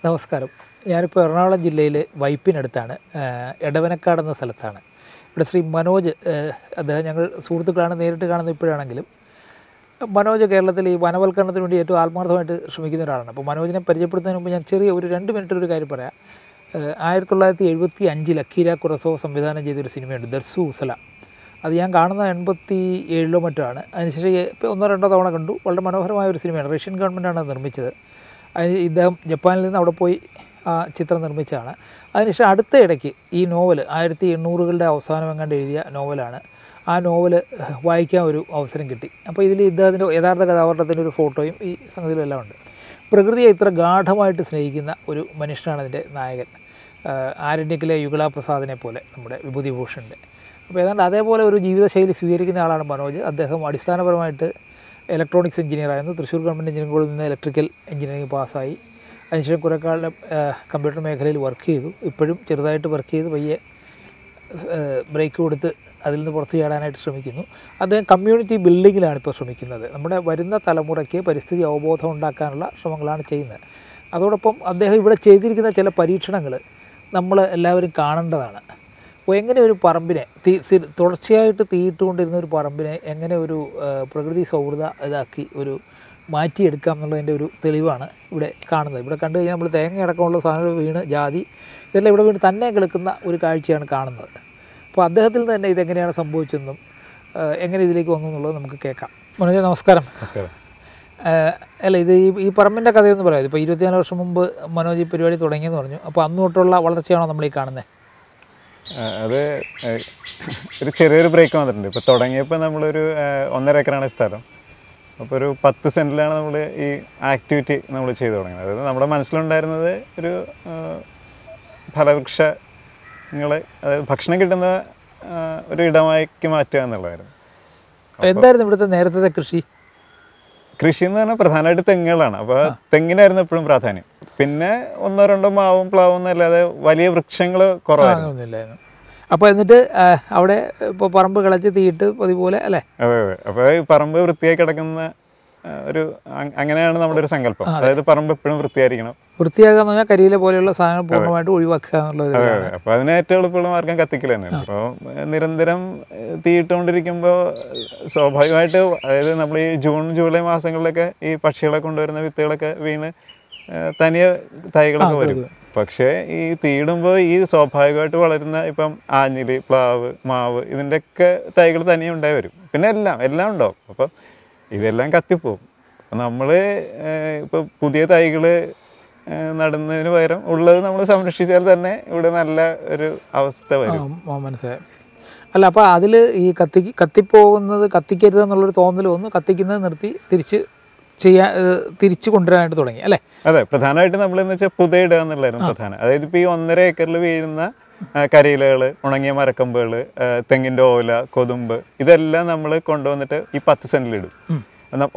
നമസ്കാരം. ഞാനിപ്പോൾ എറണാകുളം ജില്ലയിൽ വൈപ്പിനടുത്താണ്, എടവനക്കാട് എന്ന സ്ഥലത്താണ്. ഇവിടെ ശ്രീ മനോജ്, അദ്ദേഹം ഞങ്ങൾ സുഹൃത്തുക്കളാണ്, നേരിട്ട് കാണുന്ന ഇപ്പോഴാണെങ്കിലും മനോജ് കേരളത്തിൽ ഈ വനവൽക്കരണത്തിന് വേണ്ടി ഏറ്റവും ആത്മാർത്ഥമായിട്ട് ശ്രമിക്കുന്ന ഒരാളാണ്. അപ്പോൾ മനോജിനെ പരിചയപ്പെടുത്തുന്നതിന് മുമ്പ് ഞാൻ ചെറിയ ഒരു 2 മിനിറ്റ് ഒരു കാര്യം പറയാം. 1975 അക്കീര കുറസോവ് സംവിധാനം ചെയ്തൊരു സിനിമയുണ്ട്, ദർസു ഉസല. അത് ഞാൻ കാണുന്ന 87 മറ്റോ ആണ്. അതിനുശേഷം ഇപ്പോൾ 1-2 തവണ കണ്ടു. വളരെ മനോഹരമായ ഒരു സിനിമയാണ്. റഷ്യൻ ഗവൺമെൻറ്റാണ് അത് നിർമ്മിച്ചത്. അതിന് ഇദ്ദേഹം ജപ്പാനിൽ നിന്ന് അവിടെ പോയി ആ ചിത്രം നിർമ്മിച്ചതാണ്. അതിനുശേഷം അടുത്ത ഇടയ്ക്ക് ഈ നോവൽ 1800കളുടെ അവസാനം എങ്ങാണ്ട് എഴുതിയ നോവലാണ്. ആ നോവൽ വായിക്കാൻ ഒരു അവസരം കിട്ടി. അപ്പോൾ ഇതിൽ ഇദ്ദേഹത്തിൻ്റെ യഥാർത്ഥ കഥാപാത്രത്തിൻ്റെ ഒരു ഫോട്ടോയും ഈ സംഗതിയിലെല്ലാം ഉണ്ട്. പ്രകൃതിയെ ഇത്ര ഗാഠമായിട്ട് സ്നേഹിക്കുന്ന ഒരു മനുഷ്യനാണ് അതിൻ്റെ നായകൻ. ആരണ്യക്കിലെ യുഗളാപ്രസാദിനെ പോലെ നമ്മുടെ വിഭൂതിഭൂഷണിൻ്റെ. അപ്പോൾ ഏതാണ്ട് അതേപോലെ ഒരു ജീവിതശൈലി സ്വീകരിക്കുന്ന ആളാണ് മനോജ്. അദ്ദേഹം അടിസ്ഥാനപരമായിട്ട് ഇലക്ട്രോണിക്സ് എഞ്ചിനീയറായിരുന്നു. തൃശ്ശൂർ ഗവൺമെൻറ് എഞ്ചിനീയറിംഗ് കോളേജിൽ നിന്ന് ഇലക്ട്രിക്കൽ എഞ്ചിനീയറിംഗ് പാസ്സായി. അതിനുശേഷം കുറേ കാലം കമ്പ്യൂട്ടർ മേഖലയിൽ വർക്ക് ചെയ്തു. ഇപ്പോഴും ചെറുതായിട്ട് വർക്ക് ചെയ്ത് പയ്യെ ബ്രേക്ക് കൊടുത്ത് അതിൽ നിന്ന് പുറത്ത് ചാടാനായിട്ട് ശ്രമിക്കുന്നു. അദ്ദേഹം കമ്മ്യൂണിറ്റി ബിൽഡിങ്ങിലാണ് ഇപ്പോൾ ശ്രമിക്കുന്നത്. നമ്മുടെ വരുന്ന തലമുറയ്ക്ക് പരിസ്ഥിതി അവബോധം ഉണ്ടാക്കാനുള്ള ശ്രമങ്ങളാണ് ചെയ്യുന്നത്. അതോടൊപ്പം അദ്ദേഹം ഇവിടെ ചെയ്തിരിക്കുന്ന ചില പരീക്ഷണങ്ങൾ നമ്മൾ എല്ലാവരും കാണേണ്ടതാണ്. അപ്പോൾ എങ്ങനെ ഒരു പറമ്പിനെ തുടർച്ചയായിട്ട് തീയിട്ടുകൊണ്ടിരുന്ന ഒരു പറമ്പിനെ എങ്ങനെ ഒരു പ്രകൃതി സൗഹൃദ ഇതാക്കി ഒരു മാറ്റിയെടുക്കാം എന്നുള്ളതിൻ്റെ ഒരു തെളിവാണ് ഇവിടെ കാണുന്നത്. ഇവിടെ കണ്ടു കഴിഞ്ഞാൽ നമ്മൾ തേങ്ങയടക്കമുള്ള സാധനങ്ങൾ വീണ്, ജാതി ഇതെല്ലാം ഇവിടെ വീണ് തന്നെ കിടക്കുന്ന ഒരു കാഴ്ചയാണ് കാണുന്നത്. അപ്പോൾ അദ്ദേഹത്തിൽ തന്നെ ഇതെങ്ങനെയാണ് സംഭവിച്ചതെന്നും എങ്ങനെ ഇതിലേക്ക് വന്നു എന്നുള്ളത് നമുക്ക് കേൾക്കാം. മനോജ് നമസ്കാരം. നമസ്കാരം. അല്ല, ഇത് ഈ പറമ്പിൻ്റെ കഥയൊന്നും പറയാം. ഇപ്പോൾ 24 വർഷം മുമ്പ് മനോജ് ഈ പരിപാടി തുടങ്ങിയെന്ന് പറഞ്ഞു. അപ്പോൾ അന്ന് തൊട്ടുള്ള വളർച്ചയാണോ നമ്മൾ ഈ കാണുന്നത്? അത് ഒരു ചെറിയൊരു ബ്രേക്ക് വന്നിട്ടുണ്ട്. ഇപ്പോൾ തുടങ്ങിയപ്പോൾ നമ്മളൊരു 1.5 ഏക്കറാണ് സ്ഥലം. അപ്പോൾ ഒരു 10 സെൻറ്റിലാണ് നമ്മൾ ഈ ആക്ടിവിറ്റി നമ്മൾ ചെയ്തു തുടങ്ങിയത്. അതായത് നമ്മുടെ മനസ്സിലുണ്ടായിരുന്നത് ഒരു ഫലവൃക്ഷങ്ങളെ, അതായത് ഭക്ഷണം കിട്ടുന്ന ഒരു ഇടമാക്കി മാറ്റുക എന്നുള്ളതായിരുന്നു. എന്തായിരുന്നു ഇവിടുത്തെ നേരത്തെ കൃഷി എന്ന് പറഞ്ഞാൽ പ്രധാനമായിട്ട് തെങ്ങുകളാണ്. അപ്പോൾ തെങ്ങിനായിരുന്നു എപ്പോഴും പ്രാധാന്യം. പിന്നെ 1-2 മാവും പ്ലാവും എന്നല്ലാതെ വലിയ വൃക്ഷങ്ങൾ കുറവായിരുന്നു. അപ്പോൾ എന്നിട്ട് അവിടെ ഇപ്പോൾ പറമ്പ് കിളച്ച് തീയിട്ട് അതുപോലെ അല്ലേ? അതെ അതെ. അപ്പോൾ ഈ പറമ്പ് വൃത്തിയായി കിടക്കുന്ന ഒരു അങ്ങനെയാണ് നമ്മുടെ ഒരു സങ്കല്പം. അതായത് പറമ്പ് എപ്പോഴും വൃത്തിയായിരിക്കണം. വൃത്തിയാക്കുക എന്ന് പറഞ്ഞാൽ കരിയില പോലെയുള്ള സാധനങ്ങൾ പൂർണ്ണമായിട്ട് ഒഴിവാക്കുക എന്നുള്ളത്. അതെ അതെ. അപ്പോൾ അതിന് ഏറ്റവും എളുപ്പമുള്ള മാർഗം കത്തിക്കൽ തന്നെയാണ്. അപ്പോൾ നിരന്തരം തീയിട്ടുകൊണ്ടിരിക്കുമ്പോൾ സ്വാഭാവികമായിട്ട്, അതായത് നമ്മൾ ഈ ജൂൺ ജൂലൈ മാസങ്ങളിലൊക്കെ ഈ പക്ഷികളെ കൊണ്ടുവരുന്ന വിത്തുകളൊക്കെ വീണ് തനിയെ തൈകളൊക്കെ വരും. പക്ഷേ ഈ തീയിടുമ്പോൾ ഈ സ്വാഭാവികമായിട്ട് വളരുന്ന ഇപ്പം ആഞ്ഞിലി, പ്ലാവ്, മാവ് ഇതിൻ്റെയൊക്കെ തൈകൾ തനിയെ ഉണ്ടായി വരും. പിന്നെ എല്ലാം ഉണ്ടാവും. അപ്പം ഇതെല്ലാം കത്തിപ്പോവും. അപ്പം നമ്മൾ ഇപ്പോൾ പുതിയ തൈകൾ നടുന്നതിന് പകരം ഉള്ളത് നമ്മൾ സംരക്ഷിച്ചാൽ തന്നെ ഇവിടെ നല്ല ഒരു അവസ്ഥ വരും. മനസ്സിലായി. അല്ല, അപ്പോൾ അതിൽ ഈ കത്തിപ്പോകുന്നത് കത്തിക്കരുതെന്നുള്ളൊരു തോന്നൽ വന്നു. കത്തിക്കുന്നത് നിർത്തി തിരിച്ച് കൊണ്ടുവരാനായിട്ട് തുടങ്ങി അല്ലേ? അതെ. പ്രധാനമായിട്ട് നമ്മളെന്ന് വെച്ചാൽ പുതയിടുക എന്നുള്ളതായിരുന്നു പ്രധാനം. അതായത് ഇപ്പോൾ ഈ 1.5 ഏക്കറിൽ വീഴുന്ന കരിയിലകൾ, ഉണങ്ങിയ മരക്കമ്പുകൾ, തെങ്ങിൻ്റെ ഓല, കൊതുമ്പ് ഇതെല്ലാം നമ്മൾ കൊണ്ടുവന്നിട്ട് ഈ 10 സെൻറ്റിലിടും.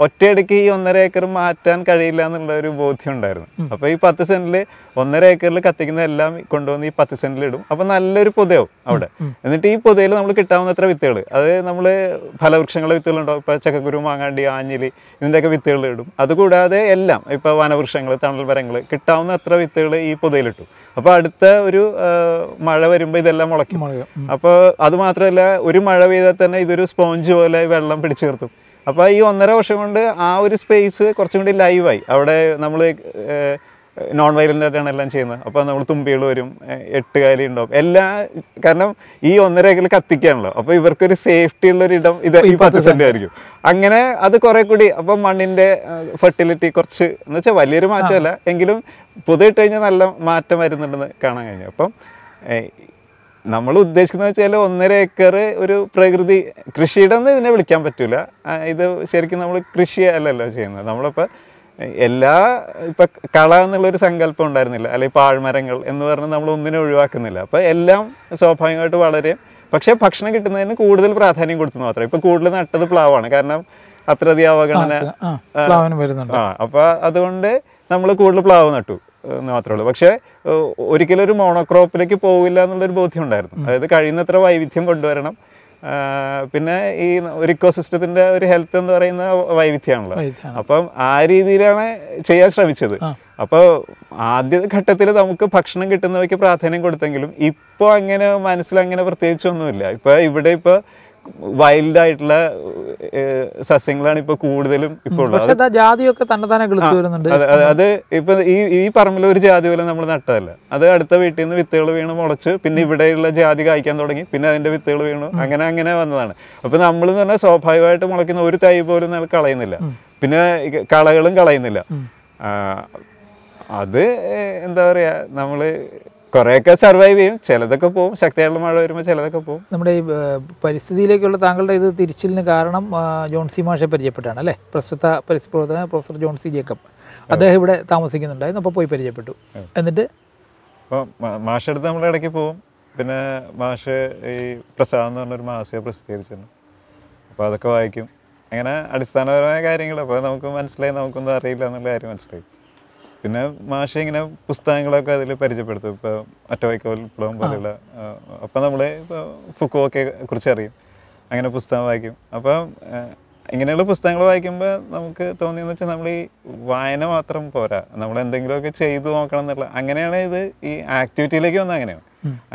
ഒറ്റയടിക്ക് ഈ 1.5 ഏക്കർ മാറ്റാൻ കഴിയില്ല എന്നുള്ള ഒരു ബോധ്യം ഉണ്ടായിരുന്നു. അപ്പോൾ ഈ 10 സെൻറ്റിൽ 1.5 ഏക്കറിൽ കത്തിക്കുന്ന എല്ലാം കൊണ്ടുവന്ന് ഈ 10 സെൻറ്റിലിടും. അപ്പോൾ നല്ലൊരു പുതയാവും അവിടെ. എന്നിട്ട് ഈ പുതയിൽ നമ്മൾ കിട്ടാവുന്നത്ര വിത്തുകൾ, അത് നമ്മൾ ഫലവൃക്ഷങ്ങളുടെ വിത്തുകളുണ്ടാവും. ഇപ്പോൾ ചക്കക്കുരു, മാങ്ങാണ്ടി, ആഞ്ഞിലി ഇതിൻ്റെയൊക്കെ വിത്തുകൾ ഇടും. അതുകൂടാതെ എല്ലാം ഇപ്പോൾ വനവൃക്ഷങ്ങൾ, തണൽ മരങ്ങൾ കിട്ടാവുന്ന അത്ര വിത്തുകൾ ഈ പുതയിലിട്ടു. അപ്പോൾ അടുത്ത ഒരു മഴ വരുമ്പോൾ ഇതെല്ലാം മുളയ്ക്കും. അപ്പോൾ അതുമാത്രമല്ല, ഒരു മഴ പെയ്താൽ തന്നെ ഇതൊരു സ്പോഞ്ച് പോലെ വെള്ളം പിടിച്ചു നിർത്തും. അപ്പോൾ ഈ 1.5 വർഷം കൊണ്ട് ആ ഒരു സ്പേസ് കുറച്ചും കൂടി ലൈവായി. അവിടെ നമ്മൾ നോൺ വയലൻ്റ് ആയിട്ടാണ് എല്ലാം ചെയ്യുന്നത്. അപ്പോൾ നമ്മൾ തുമ്പികൾ വരും, 8 കാലി ഉണ്ടാവും കാരണം ഈ 1.5 ഏക്കറിൽ കത്തിക്കാണല്ലോ. അപ്പോൾ ഇവർക്കൊരു സേഫ്റ്റി ഉള്ളൊരിടം ഇത് ഈ 10 സെൻറ്റ് ആയിരിക്കും. അങ്ങനെ അത് കുറേ കൂടി, അപ്പം മണ്ണിൻ്റെ ഫെർട്ടിലിറ്റി കുറച്ച് എന്ന് വെച്ചാൽ വലിയൊരു മാറ്റമല്ല, എങ്കിലും പുതിയിട്ട് കഴിഞ്ഞാൽ നല്ല മാറ്റം വരുന്നുണ്ടെന്ന് കാണാൻ കഴിഞ്ഞു. അപ്പം നമ്മൾ ഉദ്ദേശിക്കുന്നത് വെച്ചാൽ 1.5 ഏക്കർ ഒരു പ്രകൃതി കൃഷിയുടെ ഒന്നും ഇതിനെ വിളിക്കാൻ പറ്റില്ല. ഇത് ശരിക്കും നമ്മൾ കൃഷി അല്ലല്ലോ ചെയ്യുന്നത്. നമ്മളിപ്പോൾ ഇപ്പം കള എന്നുള്ളൊരു സങ്കല്പം ഉണ്ടായിരുന്നില്ല, അല്ലെങ്കിൽ പാഴ്മരങ്ങൾ എന്ന് പറഞ്ഞാൽ നമ്മൾ ഒന്നിനെ ഒഴിവാക്കുന്നില്ല. അപ്പോൾ എല്ലാം സ്വാഭാവികമായിട്ട് വളരെ, പക്ഷേ ഭക്ഷണം കിട്ടുന്നതിന് കൂടുതൽ പ്രാധാന്യം കൊടുത്തു മാത്രം. ഇപ്പം കൂടുതൽ നട്ടത് പ്ലാവാണ്, കാരണം അത്രയധികം അവഗണന. അപ്പോൾ അതുകൊണ്ട് നമ്മൾ കൂടുതൽ പ്ലാവ് നട്ടു എന്ന് മാത്രമേ ഉള്ളൂ. പക്ഷേ ഒരിക്കലും ഒരു മോണോക്രോപ്പിലേക്ക് പോകില്ല എന്നുള്ളൊരു ബോധ്യം ഉണ്ടായിരുന്നു. അതായത് കഴിയുന്നത്ര വൈവിധ്യം കൊണ്ടുവരണം. പിന്നെ ഈ ഒരു ഇക്കോസിസ്റ്റത്തിൻ്റെ ഒരു ഹെൽത്ത് എന്ന് പറയുന്ന വൈവിധ്യമാണല്ലോ. അപ്പം ആ രീതിയിലാണ് ചെയ്യാൻ ശ്രമിച്ചത്. അപ്പോൾ ആദ്യ ഘട്ടത്തിൽ നമുക്ക് ഭക്ഷണം കിട്ടുന്നവയ്ക്ക് പ്രാധാന്യം കൊടുത്തെങ്കിലും ഇപ്പോൾ അങ്ങനെ മനസ്സിലങ്ങനെ പ്രത്യേകിച്ചൊന്നുമില്ല. ഇപ്പോൾ ഇവിടെ ഇപ്പോൾ വൈൽഡായിട്ടുള്ള സസ്യങ്ങളാണ് ഇപ്പോൾ കൂടുതലും ഇപ്പോൾ ഉള്ളത്. ജാതിയൊക്കെ തന്നെ കിളിച്ചു വരുന്നുണ്ട്. അത് ഇപ്പൊ ഈ പറമ്പിൽ ഒരു ജാതി പോലും നമ്മൾ നട്ടതല്ല. അത് അടുത്ത വീട്ടിൽ നിന്ന് വിത്തുകൾ വീണ് മുളച്ച് പിന്നെ ഇവിടെയുള്ള ജാതി കായ്ക്കാൻ തുടങ്ങി, പിന്നെ അതിന്റെ വിത്തുകൾ വീണു, അങ്ങനെ വന്നതാണ്. അപ്പൊ നമ്മൾ എന്ന് പറഞ്ഞാൽ സ്വാഭാവികമായിട്ട് മുളയ്ക്കുന്ന ഒരു തൈ പോലും നമ്മൾ കളയുന്നില്ല, പിന്നെ കളകളും കളയുന്നില്ല. അത് എന്താ പറയാ, നമ്മള് കുറേയൊക്കെ സർവൈവ് ചെയ്യും, ചിലതൊക്കെ പോകും, ശക്തിയായിട്ടുള്ള മഴ വരുമ്പോൾ ചിലതൊക്കെ പോകും. നമ്മുടെ ഈ പരിസ്ഥിതിയിലേക്കുള്ള താങ്കളുടെ ഇത് തിരിച്ചിലിന് കാരണം ജോൺ സി മാഷെ പരിചയപ്പെട്ടാണ് അല്ലേ? പ്രസ്തുത പരിസ്ഥിതി പ്രവർത്തകൻ പ്രൊഫസർ ജോൺ സി ജേക്കബ്, അദ്ദേഹം ഇവിടെ താമസിക്കുന്നുണ്ടായിരുന്നു. അപ്പോൾ പോയി പരിചയപ്പെട്ടു. എന്നിട്ട് അപ്പോൾ മാഷെടുത്ത് നമ്മൾ ഇടയ്ക്ക് പോകും. പിന്നെ മാഷ് ഈ പ്രസാദം എന്ന് പറഞ്ഞൊരു മാസിക പ്രസിദ്ധീകരിച്ചിരുന്നു, അപ്പോൾ അതൊക്കെ വായിക്കും. അങ്ങനെ അടിസ്ഥാനപരമായ കാര്യങ്ങൾ അപ്പോൾ നമുക്ക് മനസ്സിലായി, നമുക്കൊന്നും അറിയില്ല എന്നുള്ള കാര്യം മനസ്സിലായി. പിന്നെ മാഷ് ഇങ്ങനെ പുസ്തകങ്ങളൊക്കെ അതിൽ പരിചയപ്പെടുത്തും. ഇപ്പോൾ ഒറ്റവൈക്കോൽ വിപ്ലവം പോലെയുള്ള, അപ്പോൾ നമ്മൾ ഇപ്പോൾ ഫുക്കോക്കെ കുറിച്ച് അറിയും, അങ്ങനെ പുസ്തകം വായിക്കും. അപ്പം ഇങ്ങനെയുള്ള പുസ്തകങ്ങൾ വായിക്കുമ്പോൾ നമുക്ക് തോന്നിയെന്ന് വെച്ചാൽ നമ്മൾ ഈ വായന മാത്രം പോരാ, നമ്മൾ എന്തെങ്കിലുമൊക്കെ ചെയ്തു നോക്കണം എന്നുള്ള, അങ്ങനെയാണ് ഇത് ഈ ആക്ടിവിറ്റിയിലേക്ക് വന്നത്.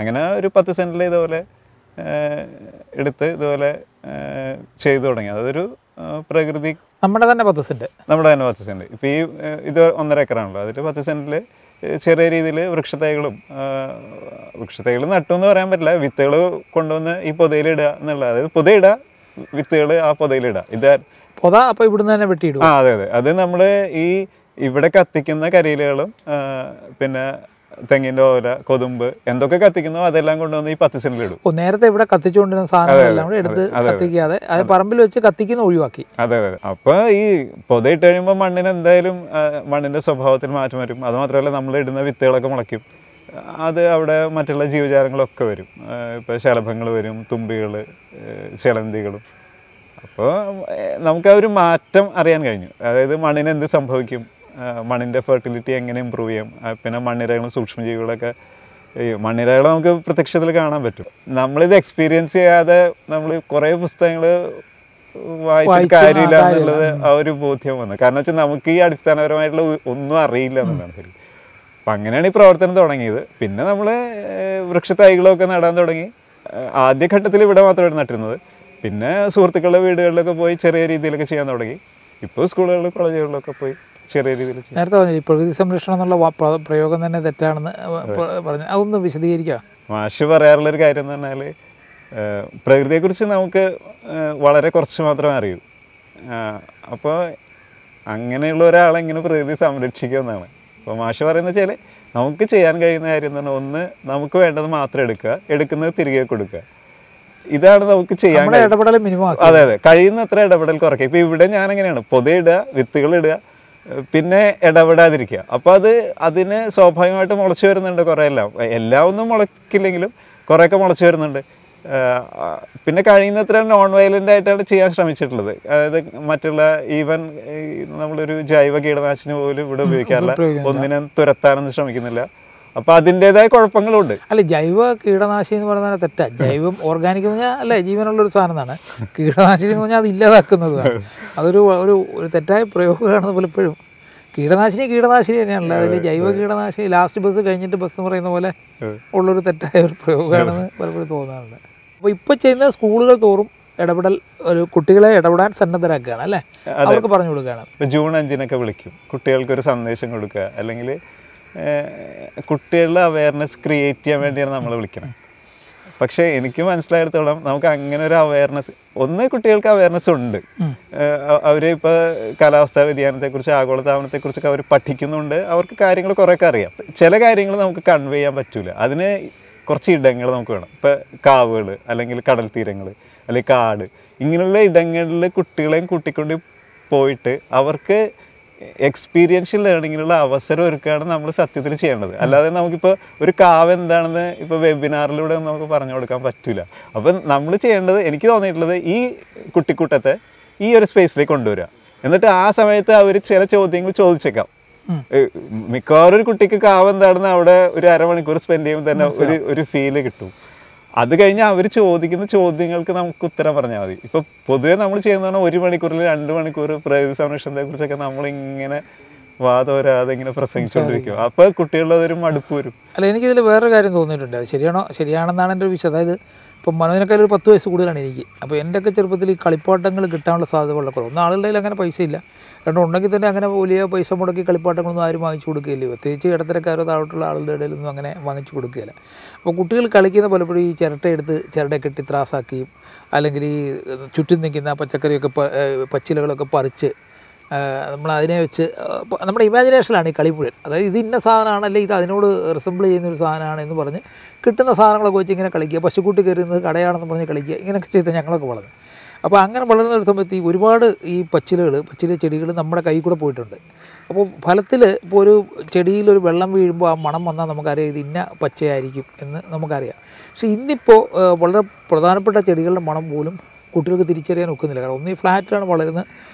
അങ്ങനെ ഒരു 10 സെൻറ്റിൽ ഇതുപോലെ എടുത്ത് ഇതുപോലെ ചെയ്തു തുടങ്ങി. അതൊരു പ്രകൃതി നമ്മുടെ തന്നെ 10 സെൻറ്റ്. ഇപ്പം ഈ ഇത് 1.5 ഏക്കറാണല്ലോ, അതിൽ 10 സെൻറ്റിൽ ചെറിയ രീതിയിൽ വൃക്ഷത്തൈകളും നട്ടു എന്ന് പറയാൻ പറ്റില്ല, വിത്തുകൾ കൊണ്ടുവന്ന് ഈ പൊതയിലിടുക എന്നുള്ള, അതായത് പൊതയിടുക, വിത്തുകൾ ആ പൊതയിലിടുക. ഇത് പൊത അപ്പോൾ ഇവിടുന്ന് തന്നെ വെട്ടിയിടും. അതെ. അത് നമ്മൾ ഈ ഇവിടെ കത്തിക്കുന്ന കരിയിലകളും പിന്നെ തെങ്ങിൻ്റെ ഓല, കൊതുമ്പ്, എന്തൊക്കെ കത്തിക്കുന്നോ അതെല്ലാം കൊണ്ടുവന്ന് ഈ 10 സെൻറ്റിൽ ഇടും. നേരത്തെ ഇവിടെ കത്തിച്ചുകൊണ്ടിരുന്ന സാധനങ്ങളെല്ലാം കൂടെ എടുത്ത് കത്തിക്കാതെ അത് പറമ്പിൽ വെച്ച് കത്തിക്കുന്ന ഒഴിവാക്കി. അതെ. അപ്പോൾ ഈ പൊതയിട്ട് കഴിയുമ്പോൾ മണ്ണിന് എന്തായാലും മണ്ണിൻ്റെ സ്വഭാവത്തിൽ മാറ്റം വരും. അതുമാത്രമല്ല, നമ്മൾ ഇടുന്ന വിത്തുകളൊക്കെ മുളയ്ക്കും. അത് അവിടെ മറ്റുള്ള ജീവജാലങ്ങളൊക്കെ വരും. ഇപ്പോൾ ശലഭങ്ങൾ വരും, തുമ്പികൾ, ചിലന്തികളും. അപ്പോൾ നമുക്ക് ആ ഒരു മാറ്റം അറിയാൻ കഴിഞ്ഞു. അതായത് മണ്ണിന് എന്ത് സംഭവിക്കും, മണ്ണിൻ്റെ ഫെർട്ടിലിറ്റി എങ്ങനെ ഇമ്പ്രൂവ് ചെയ്യും, പിന്നെ മണ്ണിരകളും സൂക്ഷ്മജീവികളൊക്കെ, ഈ മണ്ണിരകൾ നമുക്ക് പ്രത്യക്ഷത്തിൽ കാണാൻ പറ്റും. നമ്മളിത് എക്സ്പീരിയൻസ് ചെയ്യാതെ നമ്മൾ കുറേ പുസ്തകങ്ങൾ വായിച്ചിട്ട് കാര്യമില്ല എന്നുള്ളത് ആ ഒരു ബോധ്യം വന്നു. കാരണം വെച്ചാൽ നമുക്ക് ഈ അടിസ്ഥാനപരമായിട്ടുള്ള ഒന്നും അറിയില്ല എന്നുള്ളതാണ് ശരി. അപ്പം അങ്ങനെയാണ് ഈ പ്രവർത്തനം തുടങ്ങിയത്. പിന്നെ നമ്മൾ വൃക്ഷത്തൈകളൊക്കെ നടാൻ തുടങ്ങി. ആദ്യഘട്ടത്തിൽ ഇവിടെ മാത്രമായിരുന്നു നട്ടിരുന്നത്. പിന്നെ സുഹൃത്തുക്കളുടെ വീടുകളിലൊക്കെ പോയി ചെറിയ രീതിയിലൊക്കെ ചെയ്യാൻ തുടങ്ങി. ഇപ്പോൾ സ്കൂളുകളിലും കോളേജുകളിലൊക്കെ പോയി ചെറിയ രീതിയിൽ. നേരത്തെ പറഞ്ഞു ഈ പ്രകൃതി സംരക്ഷണം എന്നുള്ള പ്രയോഗം തന്നെ തെറ്റാണെന്ന് പറഞ്ഞു, അതൊന്ന് വിശദീകരിക്കുക. മാഷ് പറയാറുള്ളൊരു കാര്യം എന്ന് പറഞ്ഞാൽ, പ്രകൃതിയെക്കുറിച്ച് നമുക്ക് വളരെ കുറച്ച് മാത്രമേ അറിയൂ. അപ്പോൾ അങ്ങനെയുള്ള ഒരാളെങ്ങനെ പ്രകൃതി സംരക്ഷിക്കുക എന്നാണ്. അപ്പോൾ മാഷ് പറയുന്നത് വെച്ചാൽ, നമുക്ക് ചെയ്യാൻ കഴിയുന്ന കാര്യം എന്ന് പറഞ്ഞാൽ, ഒന്ന് നമുക്ക് വേണ്ടത് മാത്രം എടുക്കുക, എടുക്കുന്നത് തിരികെ കൊടുക്കുക. ഇതാണ് നമുക്ക് ചെയ്യാൻ ഇടപെടൽ മിനിമം. അതെ, കഴിയുന്നത്ര ഇടപെടൽ കുറയ്ക്കുക. ഇപ്പോൾ ഇവിടെ ഞാൻ എങ്ങനെയാണ്, പൊതയിടുക, വിത്തുകൾ ഇടുക, പിന്നെ ഇടപെടാതിരിക്കുക. അപ്പോൾ അതിന് സ്വാഭാവികമായിട്ട് മുളച്ചു വരുന്നുണ്ട് കുറേ. എല്ലാം ഒന്നും മുളയ്ക്കില്ലെങ്കിലും കുറേയൊക്കെ മുളച്ചു വരുന്നുണ്ട്. പിന്നെ കഴിയുന്നത്ര നോൺ വയലൻ്റ് ആയിട്ടാണ് ചെയ്യാൻ ശ്രമിച്ചിട്ടുള്ളത്. അതായത് മറ്റുള്ള ഈവൻ നമ്മളൊരു ജൈവ കീടനാശിനി പോലും ഇവിടെ ഉപയോഗിക്കാറില്ല, ഒന്നിനെ തുരത്താനൊന്നും ശ്രമിക്കുന്നില്ല. അപ്പോൾ അതിൻ്റെതായ കുഴപ്പങ്ങളുണ്ട്. അല്ല, ജൈവ കീടനാശിനി എന്ന് പറയുന്നത് തെറ്റാ. ജൈവം ഓർഗാനിക് എന്ന് പറഞ്ഞാൽ അല്ലേ ജീവനുള്ളൊരു സാധനമാണ്. കീടനാശിനി എന്ന് പറഞ്ഞാൽ അത് ഇല്ലാതാക്കുന്നതാണ്. അതൊരു ഒരു തെറ്റായ പ്രയോഗമാണ് പലപ്പോഴും. കീടനാശിനി തന്നെയാണല്ലോ. അതിൽ ജൈവ കീടനാശിനി ലാസ്റ്റ് ബസ് കഴിഞ്ഞിട്ട് ബസ് പറയുന്ന പോലെ ഉള്ളൊരു തെറ്റായ ഒരു പ്രയോഗമാണെന്ന് പലപ്പോഴും തോന്നാറുണ്ട്. അപ്പോൾ ഇപ്പോൾ ചെയ്യുന്ന സ്കൂളുകൾ തോറും ഇടപെടൽ, ഒരു കുട്ടികളെ ഇടപെടാൻ സന്നദ്ധരാക്കുകയാണ് അല്ലേ, അവർക്ക് പറഞ്ഞു കൊടുക്കുകയാണ്. ഇപ്പോൾ ജൂൺ 5-നൊക്കെ വിളിക്കും, കുട്ടികൾക്കൊരു സന്ദേശം കൊടുക്കുക, അല്ലെങ്കിൽ കുട്ടികളുടെ അവയർനെസ് ക്രിയേറ്റ് ചെയ്യാൻ വേണ്ടിയാണ് നമ്മൾ വിളിക്കുന്നത്. പക്ഷേ എനിക്ക് മനസ്സിലായിടത്തോളം നമുക്ക് അങ്ങനെ ഒരു അവയർനെസ്, കുട്ടികൾക്ക് അവയർനെസ് ഉണ്ട്. അവർ ഇപ്പോൾ കാലാവസ്ഥാ വ്യതിയാനത്തെക്കുറിച്ച്, ആഗോളതാപനത്തെക്കുറിച്ചൊക്കെ അവർ പഠിക്കുന്നുണ്ട്. അവർക്ക് കാര്യങ്ങൾ കുറേയൊക്കെ അറിയാം. ചില കാര്യങ്ങൾ നമുക്ക് കൺവേ ചെയ്യാൻ പറ്റില്ല. അതിന് കുറച്ച് ഇടങ്ങൾ നമുക്ക് വേണം. ഇപ്പോൾ കാവുകൾ, അല്ലെങ്കിൽ കടൽ തീരങ്ങൾ, അല്ലെങ്കിൽ കാട്, ഇങ്ങനെയുള്ള ഇടങ്ങളിൽ കുട്ടികളെയും കൂട്ടിക്കൊണ്ട് പോയിട്ട് അവർക്ക് എക്സ്പീരിയൻഷ്യൽ ലേണിങ്ങിനുള്ള അവസരം ഒരുക്കുകയാണ് നമ്മൾ സത്യത്തിൽ ചെയ്യേണ്ടത്. അല്ലാതെ നമുക്കിപ്പോൾ ഒരു കാവ് എന്താണെന്ന് ഇപ്പോൾ വെബിനാറിലൂടെ നമുക്ക് പറഞ്ഞു കൊടുക്കാൻ പറ്റില്ല. അപ്പം നമ്മൾ ചെയ്യേണ്ടത്, എനിക്ക് തോന്നിയിട്ടുള്ളത്, ഈ കുട്ടിക്കൂട്ടത്തെ ഈ ഒരു സ്പേസിലേക്ക് കൊണ്ടുവരിക. എന്നിട്ട് ആ സമയത്ത് അവർ ചില ചോദ്യങ്ങൾ ചോദിച്ചേക്കാം. മിക്കവാറും ഒരു കുട്ടിക്ക് കാവ് എന്താണെന്ന് അവിടെ ഒരു അരമണിക്കൂർ സ്പെൻഡ് ചെയ്യുമ്പോൾ തന്നെ ഒരു ഫീല് കിട്ടും. അത് കഴിഞ്ഞാൽ അവർ ചോദിക്കുന്ന ചോദ്യങ്ങൾക്ക് നമുക്ക് ഉത്തരം പറഞ്ഞാൽ മതി. ഇപ്പോൾ പൊതുവേ നമ്മൾ ചെയ്യുന്നതാണ് 1 മണിക്കൂറിൽ 2 മണിക്കൂർ പ്രകൃതി സംരക്ഷണത്തെ കുറിച്ചൊക്കെ നമ്മളിങ്ങനെ വാദോരാതെ ഇങ്ങനെ പ്രസംഗിച്ചുകൊണ്ടിരിക്കും. അപ്പോൾ കുട്ടികളുടെ അതൊരു മടുപ്പ് വരും. അല്ല, എനിക്കിതിൽ വേറൊരു കാര്യം തോന്നിയിട്ടുണ്ട്. അത് ശരിയാണെന്നാണ് എൻ്റെ ഒരു വിഷയം. അതായത് ഇപ്പം മനോജിനേക്കാൾ ഒരു 10 വയസ്സ് കൂടുതലാണ് എനിക്ക്. അപ്പോൾ എൻ്റെയൊക്കെ ചെറുപ്പത്തിൽ ഈ കളിപ്പാട്ടങ്ങൾ കിട്ടാനുള്ള സാധ്യത വളരെ കുറവ്. ഒന്ന്, ആളുകളുടെ അങ്ങനെ പൈസ ഇല്ല. രണ്ടും, ഉണ്ടെങ്കിൽ തന്നെ അങ്ങനെ വലിയ പൈസ മുടക്കി കളിപ്പാട്ടങ്ങളൊന്നും ആരും വാങ്ങിച്ചു കൊടുക്കുകയില്ല. പ്രത്യേകിച്ച് ഇടത്തരക്കാരോ താഴോട്ടുള്ള ആളുടെ ഇടയിലൊന്നും അങ്ങനെ വാങ്ങിച്ചു കൊടുക്കുകയില്ല. അപ്പോൾ കുട്ടികൾ കളിക്കുന്ന പലപ്പോഴും ഈ ചിരട്ട കെട്ടി ത്രാസാക്കിയും അല്ലെങ്കിൽ ഈ ചുറ്റും നിൽക്കുന്ന പച്ചക്കറിയൊക്കെ പച്ചിലകളൊക്കെ പറിച്ച് നമ്മൾ അതിനെ വെച്ച് നമ്മുടെ ഇമാജിനേഷനിലാണ് ഈ കളി മുഴുവൻ. അതായത് ഇത് ഇന്ന സാധനമാണ്, അല്ലെങ്കിൽ ഇത് അതിനോട് റിസംബിൾ ചെയ്യുന്നൊരു സാധനമാണ് എന്ന് പറഞ്ഞ് കിട്ടുന്ന സാധനങ്ങളൊക്കെ വെച്ച് ഇങ്ങനെ കളിക്കുക. പശുക്കൂട്ടി കയറുന്നത് കടയാണെന്ന് പറഞ്ഞ് കളിക്കുക. ഇങ്ങനെയൊക്കെ ചെയ്ത് ഞങ്ങളൊക്കെ വളർന്നു. അപ്പോൾ അങ്ങനെ വളർന്ന ഒരു സമയത്ത് ഈ ഒരുപാട് ഈ പച്ചില ചെടികൾ നമ്മുടെ കൈ കൂടെ പോയിട്ടുണ്ട്. അപ്പോൾ ഫലത്തിൽ ഇപ്പോൾ ഒരു ചെടിയിലൊരു വെള്ളം വീഴുമ്പോൾ ആ മണം വന്നാൽ നമുക്കറിയാം ഇത് ഇന്ന പച്ചയായിരിക്കും എന്ന് നമുക്കറിയാം. പക്ഷേ ഇന്നിപ്പോൾ വളരെ പ്രധാനപ്പെട്ട ചെടികളുടെ മണം പോലും കുട്ടികൾക്ക് തിരിച്ചറിയാൻ ഒക്കുന്നില്ല. കാരണം ഒന്ന് ഈ ഫ്ലാറ്റിലാണ് വളരുന്നത്,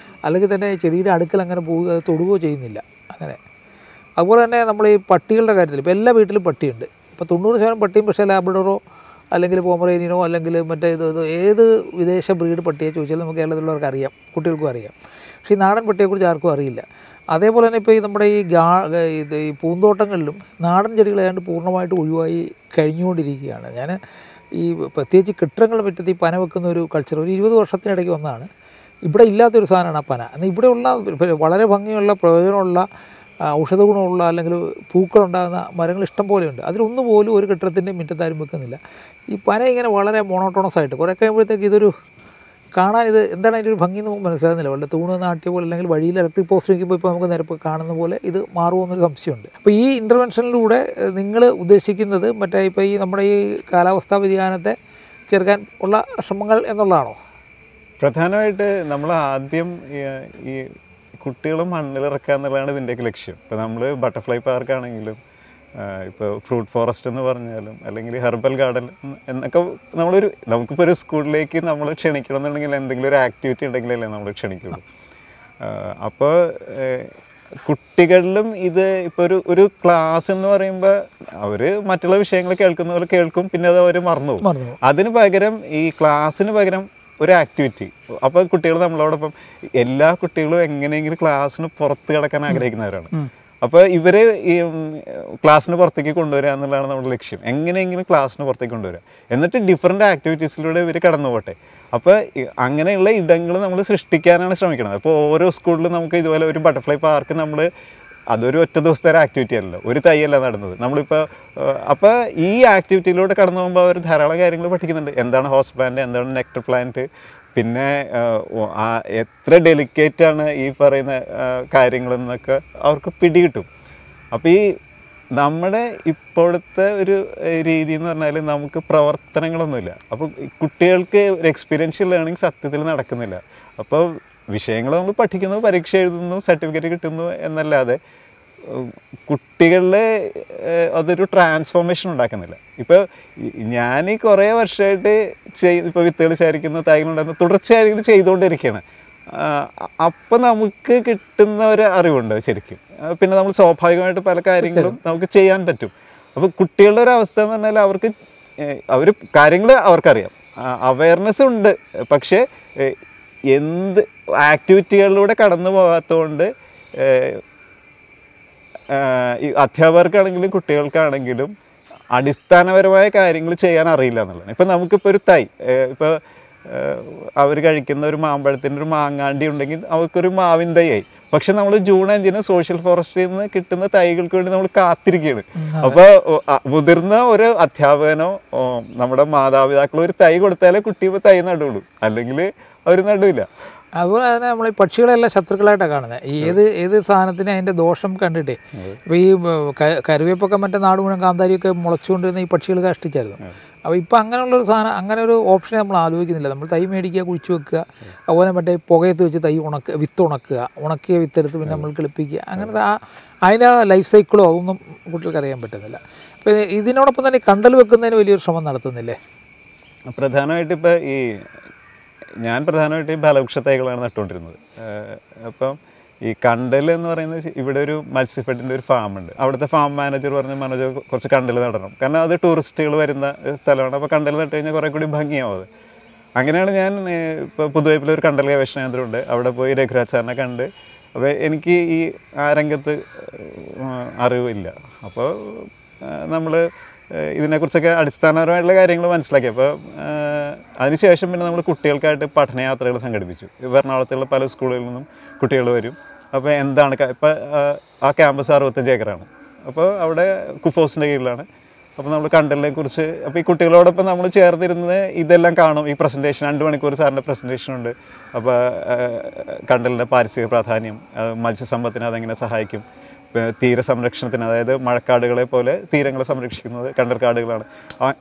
അല്ലെങ്കിൽ തന്നെ ചെടിയുടെ അടുക്കൽ അങ്ങനെ പോവുക തൊടുകയോ ചെയ്യുന്നില്ല. അങ്ങനെ അതുപോലെ തന്നെ നമ്മൾ ഈ പട്ടികളുടെ കാര്യത്തിൽ ഇപ്പോൾ എല്ലാ വീട്ടിലും പട്ടിയുണ്ട്. ഇപ്പോൾ 90% പട്ടിയും പക്ഷേ ലാബ്രഡോറോ അല്ലെങ്കിൽ പോമറേനിയനോ അല്ലെങ്കിൽ മറ്റേ ഏത് വിദേശ ബ്രീഡ് പട്ടിയെ ചോദിച്ചാലും നമുക്ക് കേരളത്തിലുള്ളവർക്ക് അറിയാം, കുട്ടികൾക്കും അറിയാം. പക്ഷേ ഈ നാടൻ പട്ടിയെക്കുറിച്ച് ആർക്കും അറിയില്ല. അതേപോലെ തന്നെ ഇപ്പോൾ ഈ നമ്മുടെ ഈ പൂന്തോട്ടങ്ങളിലും നാടൻ ചെടികൾ ഏതാണ്ട് പൂർണ്ണമായിട്ട് ഒഴിവായി കഴിഞ്ഞുകൊണ്ടിരിക്കുകയാണ്. ഞാൻ ഈ പ്രത്യേകിച്ച് കെട്ടിടങ്ങളുടെ മുറ്റത്ത് ഈ പന വെക്കുന്ന ഒരു കൾച്ചർ ഒരു 20 വർഷത്തിനിടയ്ക്ക് വന്നതാണ്. ഇവിടെ ഇല്ലാത്തൊരു സാധനമാണ് ആ പന. എന്നാൽ ഇവിടെയുള്ള വളരെ ഭംഗിയുള്ള പ്രയോജനമുള്ള ഔഷധ ഗുണമുള്ള അല്ലെങ്കിൽ പൂക്കളുണ്ടാകുന്ന മരങ്ങൾ ഇഷ്ടം പോലെയുണ്ട്. അതിലൊന്നും പോലും ഒരു കെട്ടിടത്തിൻ്റെ മുറ്റത്താരും വെക്കുന്നില്ല. ഈ പന ഇങ്ങനെ വളരെ മോണോട്ടോണസ് ആയിട്ട് കുറേ കഴിയുമ്പോഴത്തേക്ക് ഇതൊരു കാണാൻ ഇത് എന്താണ് അതിൻ്റെ ഒരു ഭംഗി നമുക്ക് മനസ്സിലാകുന്നില്ല. വല്ല തൂണ് നാട്ടിയ പോലെ അല്ലെങ്കിൽ വഴിയിൽ ഇലക്ട്രിക് പോസ്റ്റ് വയ്ക്കുമ്പോൾ ഇപ്പോൾ നമുക്ക് നിരപ്പ് കാണുന്ന പോലെ ഇത് മാറുമെന്നൊരു സംശയമുണ്ട്. അപ്പോൾ ഈ ഇൻ്റർവെൻഷനിലൂടെ നിങ്ങൾ ഉദ്ദേശിക്കുന്നത് മറ്റേ ഇപ്പോൾ ഈ നമ്മുടെ ഈ കാലാവസ്ഥാ വ്യതിയാനത്തെ ചെറുക്കാൻ ഉള്ള ശ്രമങ്ങൾ എന്നുള്ളതാണോ? പ്രധാനമായിട്ട് നമ്മൾ ആദ്യം ഈ കുട്ടികളും മണ്ണിലിറക്കുക എന്നുള്ളതാണ് ഇതിൻ്റെയൊക്കെ ലക്ഷ്യം. ഇപ്പോൾ നമ്മൾ ബട്ടർഫ്ലൈ പാർക്കാണെങ്കിലും ഇപ്പോൾ ഫ്രൂട്ട് ഫോറസ്റ്റ് എന്ന് പറഞ്ഞാലും അല്ലെങ്കിൽ ഹെർബൽ ഗാർഡൻ എന്നൊക്കെ നമുക്കിപ്പോൾ ഒരു സ്കൂളിലേക്ക് നമ്മൾ ക്ഷണിക്കണം എന്നുണ്ടെങ്കിൽ എന്തെങ്കിലും ഒരു ആക്ടിവിറ്റി ഉണ്ടെങ്കിലല്ലേ നമ്മൾ ക്ഷണിക്കുള്ളൂ. അപ്പോൾ കുട്ടികളിലും ഇത് ഇപ്പോൾ ഒരു ക്ലാസ് എന്ന് പറയുമ്പോൾ അവർ മറ്റുള്ള വിഷയങ്ങൾ കേൾക്കുന്ന പോലെ കേൾക്കും, പിന്നെ അത് അവർ മറന്നു പോകും. അതിന് പകരം ഈ ക്ലാസ്സിന് പകരം ഒരു ആക്ടിവിറ്റി. അപ്പോൾ കുട്ടികൾ നമ്മളോടൊപ്പം എല്ലാ കുട്ടികളും എങ്ങനെയെങ്കിലും ക്ലാസ്സിന് പുറത്ത് കിടക്കാൻ ആഗ്രഹിക്കുന്നവരാണ്. അപ്പോൾ ഇവരെ ഈ ക്ലാസ്സിന് പുറത്തേക്ക് കൊണ്ടുവരിക എന്നുള്ളതാണ് നമ്മുടെ ലക്ഷ്യം. എങ്ങനെയെങ്കിലും ക്ലാസ്സിന് പുറത്തേക്ക് കൊണ്ടുവരിക, എന്നിട്ട് ഡിഫറെൻ്റ് ആക്ടിവിറ്റീസിലൂടെ ഇവർ കടന്നു പോട്ടെ. അപ്പോൾ അങ്ങനെയുള്ള ഇടങ്ങൾ നമ്മൾ സൃഷ്ടിക്കാനാണ് ശ്രമിക്കുന്നത്. അപ്പോൾ ഓരോ സ്കൂളിലും നമുക്ക് ഇതുപോലെ ഒരു ബട്ടർഫ്ലൈ പാർക്ക് അതൊരു ഒറ്റ ദിവസത്തെ ഒരു ആക്ടിവിറ്റി അല്ലല്ലോ, ഒരു തൈയല്ല നടുന്നത് നമ്മളിപ്പോൾ. അപ്പോൾ ഈ ആക്ടിവിറ്റിയിലൂടെ കടന്നു പോകുമ്പോൾ അവർ ധാരാളം കാര്യങ്ങൾ പഠിക്കുന്നുണ്ട്. എന്താണ് ഹോസ് പ്ലാന്റ്, എന്താണ് നെക്ടർ പ്ലാന്റ്, പിന്നെ എത്ര ഡെലിക്കേറ്റാണ് ഈ പറയുന്ന കാര്യങ്ങളെന്നൊക്കെ അവർക്ക് പിടികിട്ടും. അപ്പോൾ ഈ നമ്മുടെ ഇപ്പോഴത്തെ ഒരു രീതി എന്ന് പറഞ്ഞാൽ നമുക്ക് പ്രവർത്തനങ്ങളൊന്നുമില്ല. അപ്പോൾ കുട്ടികൾക്ക് ഒരു എക്സ്പീരിയൻഷ്യൽ ലേണിംഗ് സത്യത്തിൽ നടക്കുന്നില്ല. അപ്പോൾ വിഷയങ്ങൾ നമ്മൾ പഠിക്കുന്നു, പരീക്ഷ എഴുതുന്നു, സർട്ടിഫിക്കറ്റ് കിട്ടുന്നു എന്നല്ലാതെ കുട്ടികളിൽ അതൊരു ട്രാൻസ്ഫോർമേഷൻ ഉണ്ടാക്കുന്നില്ല. ഇപ്പോൾ ഞാൻ ഈ കുറേ വർഷമായിട്ട് ഇപ്പോൾ വിത്തുകൾ ശേഖരിക്കുന്നു, തൈകളുണ്ടാകുന്നു, തുടർച്ചയായിട്ട് ചെയ്തുകൊണ്ടിരിക്കുകയാണ്. അപ്പം നമുക്ക് കിട്ടുന്ന ഒരു അറിവുണ്ട് ശരിക്കും. പിന്നെ നമ്മൾ സ്വാഭാവികമായിട്ട് പല കാര്യങ്ങളും നമുക്ക് ചെയ്യാൻ പറ്റും. അപ്പോൾ കുട്ടികളുടെ ഒരു അവസ്ഥ എന്ന് പറഞ്ഞാൽ അവർ കാര്യങ്ങൾ അവർക്കറിയാം, അവയർനെസ് ഉണ്ട്, പക്ഷേ എന്ത് ആക്ടിവിറ്റികളിലൂടെ കടന്നു പോകാത്തതുകൊണ്ട് ഈ അധ്യാപകർക്കാണെങ്കിലും കുട്ടികൾക്കാണെങ്കിലും അടിസ്ഥാനപരമായ കാര്യങ്ങൾ ചെയ്യാൻ അറിയില്ല എന്നുള്ളതാണ്. ഇപ്പം നമുക്കിപ്പോൾ ഒരു തൈ, ഇപ്പോൾ അവർ കഴിക്കുന്ന ഒരു മാമ്പഴത്തിൻ്റെ ഒരു മാങ്ങാണ്ടി ഉണ്ടെങ്കിൽ അവർക്കൊരു മാവിൻ തൈയായി. പക്ഷെ നമ്മൾ ജൂൺ 5 സോഷ്യൽ ഫോറസ്റ്റിൽ നിന്ന് കിട്ടുന്ന തൈകൾക്ക് വേണ്ടി നമ്മൾ കാത്തിരിക്കുകയാണ്. അപ്പോൾ മുതിർന്ന ഒരു അധ്യാപകനോ നമ്മുടെ മാതാപിതാക്കളോ ഒരു തൈ കൊടുത്താലേ കുട്ടി ഇപ്പോൾ തൈ നടുള്ളൂ, അല്ലെങ്കിൽ അവർ നടുവില്ല. അതുപോലെ തന്നെ നമ്മൾ ഈ പക്ഷികളെല്ലാം ശത്രുക്കളായിട്ടാണ് കാണുന്നത്. ഏത് സാധനത്തിന് അതിൻ്റെ ദോഷം കണ്ടിട്ടേ. ഇപ്പോൾ ഈ കരുവേപ്പൊക്കെ മറ്റേ നാട് മുഴുവൻ കാന്താരിയൊക്കെ മുളച്ചുകൊണ്ടിരുന്ന ഈ പക്ഷികൾ കഷ്ടിച്ചായിരുന്നു. അപ്പോൾ ഇപ്പോൾ അങ്ങനെയുള്ളൊരു സാധനം, അങ്ങനെ ഒരു ഓപ്ഷനെ നമ്മൾ ആലോചിക്കുന്നില്ല. നമ്മൾ തൈ മേടിക്കുക, കുഴിച്ചു വെക്കുക, അതുപോലെ മറ്റേ പുകയത്ത് വെച്ച് തൈ വിത്ത് ഉണക്കിയ വിത്തെടുത്ത് പിന്നെ നമ്മൾ കിളിപ്പിക്കുക, അങ്ങനത്തെ അതിൻ്റെ ലൈഫ് സൈക്കിളോ അതൊന്നും കുട്ടികൾക്ക് അറിയാൻ പറ്റുന്നില്ല. അപ്പോൾ ഇതിനോടൊപ്പം തന്നെ കണ്ടൽ വെക്കുന്നതിന് വലിയൊരു ശ്രമം നടത്തുന്നില്ലേ? പ്രധാനമായിട്ട് ഇപ്പോൾ ഞാൻ പ്രധാനമായിട്ട് ഈ ഫലവൃക്ഷ തൈകളാണ് നട്ടുകൊണ്ടിരുന്നത്. അപ്പം ഈ കണ്ടൽ എന്ന് പറയുന്നത് ഇവിടെ ഒരു മത്സ്യഫെഡിൻ്റെ ഒരു ഫാമുണ്ട്. അവിടുത്തെ ഫാം മാനേജർ പറഞ്ഞ് മനോജ് കുറച്ച് കണ്ടൽ നടണം, കാരണം അത് ടൂറിസ്റ്റുകൾ വരുന്ന സ്ഥലമാണ്. അപ്പോൾ കണ്ടൽ നട്ട് കഴിഞ്ഞാൽ കുറേ കൂടി ഭംഗിയാവും അത്. അങ്ങനെയാണ് ഞാൻ ഇപ്പോൾ പുതുവൈപ്പിലൊരു കണ്ടൽ ഗവേഷണ കേന്ദ്രമുണ്ട്, അവിടെ പോയി രഘുരാജ് സാറിനെ കണ്ട്. അപ്പോൾ എനിക്ക് ഈ ആ രംഗത്ത് അറിവില്ല. അപ്പോൾ നമ്മൾ ഇതിനെക്കുറിച്ചൊക്കെ അടിസ്ഥാനപരമായിട്ടുള്ള കാര്യങ്ങൾ മനസ്സിലാക്കി. അപ്പോൾ അതിനുശേഷം പിന്നെ നമ്മൾ കുട്ടികൾക്കായിട്ട് പഠനയാത്രകൾ സംഘടിപ്പിച്ചു. എറണാകുളത്തുള്ള പല സ്കൂളുകളിൽ നിന്നും കുട്ടികൾ വരും. അപ്പോൾ എന്താണ് ഇപ്പോൾ ആ ക്യാമ്പസ് 65 ഏക്കറാണ്. അപ്പോൾ അവിടെ കുഫോസിൻ്റെ കീഴിലാണ്. അപ്പോൾ നമ്മൾ കണ്ടലിനെ കുറിച്ച് അപ്പോൾ ഈ കുട്ടികളോടൊപ്പം നമ്മൾ ചേർന്നിരുന്ന് ഇതെല്ലാം കാണും. ഈ പ്രസൻറ്റേഷൻ 2 മണിക്കൂർ സാറിൻ്റെ പ്രസൻറ്റേഷൻ ഉണ്ട്. അപ്പോൾ കണ്ടലിൻ്റെ പാരിസ്ഥിതിക പ്രാധാന്യം, മത്സ്യസമ്പത്തിനെ അതെങ്ങനെ സഹായിക്കും, തീരസംരക്ഷണത്തിന്, അതായത് മഴക്കാടുകളെ പോലെ തീരങ്ങളെ സംരക്ഷിക്കുന്നത് കണ്ടൽക്കാടുകളാണ്.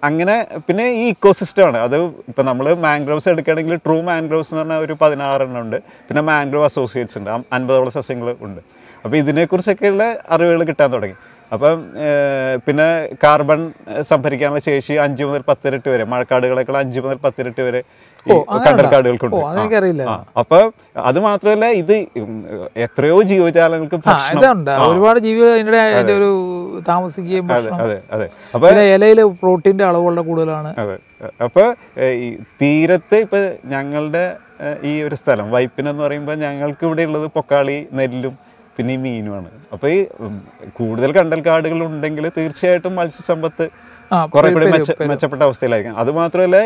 അങ്ങനെ പിന്നെ ഈ ഇക്കോസിസ്റ്റമാണ് അത്. ഇപ്പോൾ നമ്മൾ മാംഗ്രോവ്സ് എടുക്കുകയാണെങ്കിൽ ട്രൂ മാംഗ്രോവ്സ് എന്ന് പറഞ്ഞാൽ ഒരു 16 എണ്ണം ഉണ്ട്. പിന്നെ മാംഗ്രോവ് അസോസിയേറ്റ്സ് ഉണ്ട്, 50ഓളം സസ്യങ്ങൾ ഉണ്ട്. അപ്പോൾ ഇതിനെക്കുറിച്ചൊക്കെയുള്ള അറിവുകൾ കിട്ടാൻ തുടങ്ങി. അപ്പം പിന്നെ കാർബൺ സംഭരിക്കാനുള്ള ശേഷി 5 മുതൽ 10 ഇരട്ടി വരെ, മഴക്കാടുകളേക്കാൾ 5 മുതൽ 10 ഇരട്ടി വരെ കണ്ടൽക്കാടുകൾക്കുണ്ട്. അപ്പൊ അത് മാത്രമല്ല, ഇത് എത്രയോ ജീവജാലങ്ങൾക്ക് ഒരുപാട് ജീവികൾ അതിൻ്റെ ഒരു താമസിക്കുകയും അപ്പൊ ഇലയില് പ്രോട്ടീന്റെ അളവുള്ള കൂടുതലാണ്. അതെ. അപ്പൊ ഈ തീരത്ത് ഇപ്പൊ ഞങ്ങളുടെ ഈ ഒരു സ്ഥലം വൈപ്പിൻ എന്ന് പറയുമ്പോൾ ഞങ്ങൾക്ക് ഇവിടെ ഉള്ളത് പൊക്കാളി, നെല്ലും പിന്നെ ഈ മീനുമാണ്. അപ്പൊ ഈ കൂടുതൽ കണ്ടൽക്കാടുകൾ ഉണ്ടെങ്കിൽ തീർച്ചയായിട്ടും മത്സ്യസമ്പത്ത് കുറെ കൂടി മെച്ചപ്പെട്ട അവസ്ഥയിലായിരിക്കും. അത് മാത്രമല്ല,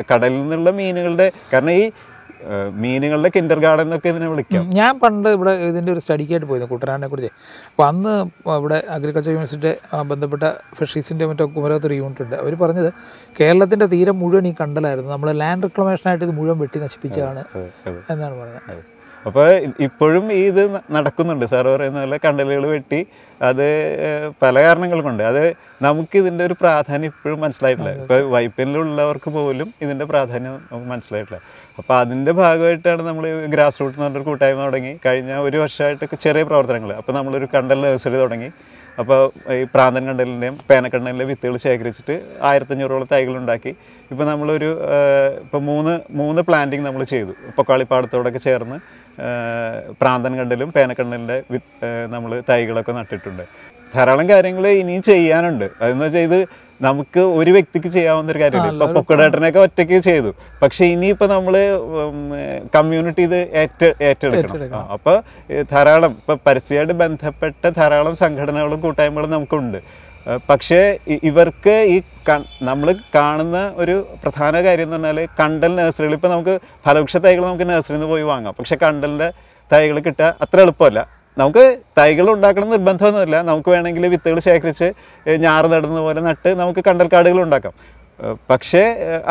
കടലിൽ നിന്നുള്ള മീനുകളുടെ, കാരണം ഈ മീനുകളുടെ കിൻഡർ ഗാർഡൻ എന്നൊക്കെ ഇതിനെ വിളിക്കാം. ഞാൻ പണ്ട് ഇവിടെ ഇതിൻ്റെ ഒരു സ്റ്റഡിക്കായിട്ട് പോയിരുന്നു കുട്ടനാടിനെ കുറിച്ച്. അപ്പോൾ അന്ന് ഇവിടെ അഗ്രികൾച്ചർ യൂണിവേഴ്സിറ്റി ബന്ധപ്പെട്ട ഫിഷറീസിൻ്റെ മറ്റോ കുമരകത്തൊരു യൂണിറ്റ് ഉണ്ട്. അവർ പറഞ്ഞത് കേരളത്തിൻ്റെ തീരം മുഴുവൻ ഈ കണ്ടലായിരുന്നു, നമ്മൾ ലാൻഡ് റിക്ലമേഷനായിട്ട് ഇത് മുഴുവൻ വെട്ടി നശിപ്പിച്ചതാണ് എന്നാണ് പറഞ്ഞത്. അപ്പോൾ ഇപ്പോഴും ഈ ഇത് നടക്കുന്നുണ്ട്. സാർ പറയുന്ന പോലെ കണ്ടലുകൾ വെട്ടി, അത് പല കാരണങ്ങൾ കൊണ്ട്. അത് നമുക്ക് ഇതിൻ്റെ ഒരു പ്രാധാന്യം ഇപ്പോഴും മനസ്സിലായിട്ടില്ല. ഇപ്പോൾ വൈപ്പിനിലുള്ളവർക്ക് പോലും ഇതിൻ്റെ പ്രാധാന്യം നമുക്ക് മനസ്സിലായിട്ടില്ല. അപ്പോൾ അതിൻ്റെ ഭാഗമായിട്ടാണ് നമ്മൾ ഗ്രാസ് റൂട്ട് എന്ന് പറഞ്ഞൊരു കൂട്ടായ്മ തുടങ്ങി. കഴിഞ്ഞ 1 വർഷമായിട്ട് ചെറിയ പ്രവർത്തനങ്ങൾ. അപ്പോൾ നമ്മളൊരു കണ്ടൽ നഴ്സറി തുടങ്ങി. അപ്പോൾ ഈ പ്രാന്തൻ കണ്ടലിൻ്റെയും പേനക്കണ്ടലിൻ്റെയും വിത്തുകൾ ശേഖരിച്ചിട്ട് 1500ഓളം തൈകളുണ്ടാക്കി. ഇപ്പോൾ നമ്മളൊരു ഇപ്പോൾ മൂന്ന് പ്ലാന്റിങ് നമ്മൾ ചെയ്തു. പൊക്കാളിപ്പാടത്തോടൊക്കെ ചേർന്ന് പ്രാന്തൻ കണ്ടലും പേനക്കണ്ടലിൻ്റെ നമ്മൾ തൈകളൊക്കെ നട്ടിട്ടുണ്ട്. ധാരാളം കാര്യങ്ങൾ ഇനിയും ചെയ്യാനുണ്ട്. അതെന്ന് വെച്ചാൽ ഇത് നമുക്ക് ഒരു വ്യക്തിക്ക് ചെയ്യാവുന്ന ഒരു കാര്യമില്ല. ഇപ്പൊ പൊക്കടേട്ടനൊക്കെ ഒറ്റയ്ക്ക് ചെയ്തു, പക്ഷെ ഇനിയിപ്പോ നമ്മള് കമ്മ്യൂണിറ്റി ഇത് ഏറ്റെടുക്കണം. അപ്പൊ ധാരാളം ഇപ്പൊ പരിസ്ഥിതിയായിട്ട് ബന്ധപ്പെട്ട ധാരാളം സംഘടനകളും കൂട്ടായ്മകളും നമുക്കുണ്ട്. പക്ഷേ ഇവർക്ക് ഈ നമ്മൾ കാണുന്ന ഒരു പ്രധാന കാര്യം എന്ന് പറഞ്ഞാൽ കണ്ടൽ നഴ്സറികൾ. ഇപ്പം നമുക്ക് ഫലവൃക്ഷ തൈകൾ നമുക്ക് നഴ്സറിയിൽ നിന്ന് പോയി വാങ്ങാം, പക്ഷെ കണ്ടലിൻ്റെ തൈകൾ കിട്ടുക അത്ര എളുപ്പമല്ല. നമുക്ക് തൈകൾ ഉണ്ടാക്കണം നിർബന്ധമൊന്നുമില്ല. നമുക്ക് വേണമെങ്കിൽ വിത്തുകൾ ശേഖരിച്ച് ഞാറ് നടുന്ന പോലെ നട്ട് നമുക്ക് കണ്ടൽക്കാടുകൾ ഉണ്ടാക്കാം. പക്ഷേ